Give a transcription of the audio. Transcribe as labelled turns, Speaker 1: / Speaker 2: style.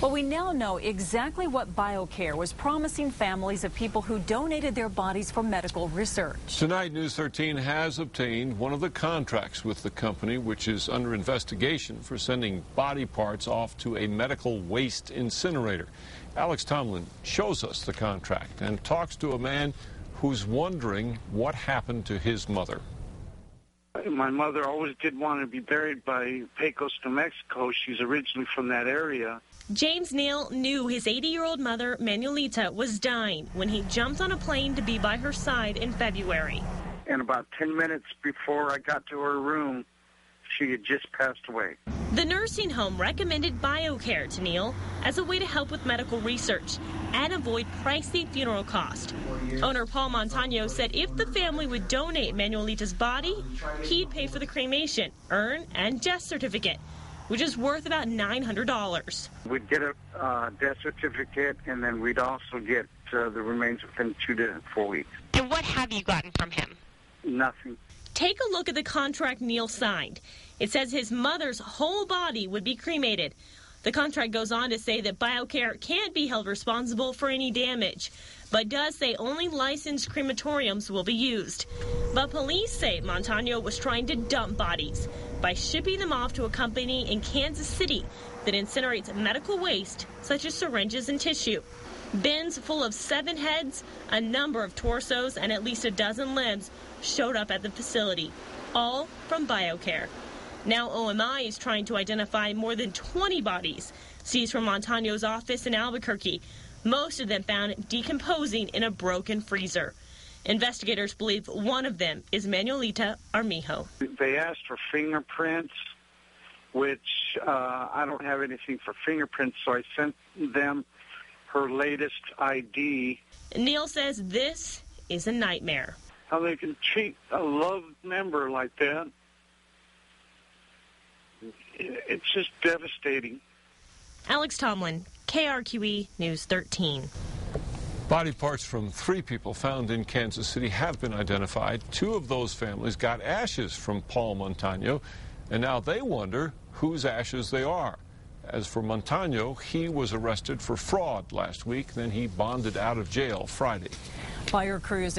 Speaker 1: Well, we now know exactly what BioCare was promising families of people who donated their bodies for medical research.
Speaker 2: Tonight, News 13 has obtained one of the contracts with the company, which is under investigation for sending body parts off to a medical waste incinerator. Alex Tomlin shows us the contract and talks to a man who's wondering what happened to his mother.
Speaker 3: My mother always did want to be buried by Pecos, New Mexico. She's originally from that area.
Speaker 4: James Neal knew his 80-year-old mother, Manuelita, was dying when he jumped on a plane to be by her side in February.
Speaker 3: And about 10 minutes before I got to her room, she had just passed away.
Speaker 4: The nursing home recommended BioCare to Neal as a way to help with medical research and avoid pricey funeral costs. Owner Paul Montano said if the family would donate Manuelita's body, he'd pay for the cremation, urn, and death certificate, which is worth about $900.
Speaker 3: We'd get a death certificate, and then we'd also get the remains within 2 to 4 weeks.
Speaker 5: And what have you gotten from him?
Speaker 3: Nothing.
Speaker 4: Take a look at the contract Neal signed. It says his mother's whole body would be cremated. The contract goes on to say that BioCare can't be held responsible for any damage, but does say only licensed crematoriums will be used. But police say Montano was trying to dump bodies by shipping them off to a company in Kansas City that incinerates medical waste such as syringes and tissue. Bins full of 7 heads, a number of torsos, and at least a dozen limbs showed up at the facility, all from BioCare. Now OMI is trying to identify more than 20 bodies seized from Montano's office in Albuquerque, most of them found decomposing in a broken freezer. Investigators believe one of them is Manuelita Armijo.
Speaker 3: They asked for fingerprints, which I don't have anything for fingerprints, so I sent them her latest ID.
Speaker 4: Neal says this is a nightmare.
Speaker 3: How they can treat a loved member like that, it's just devastating.
Speaker 4: Alex Tomlin, KRQE News 13.
Speaker 2: Body parts from 3 people found in Kansas City have been identified. 2 of those families got ashes from Paul Montano, and now they wonder whose ashes they are. As for Montano, he was arrested for fraud last week, then he bonded out of jail Friday.
Speaker 1: Fire crews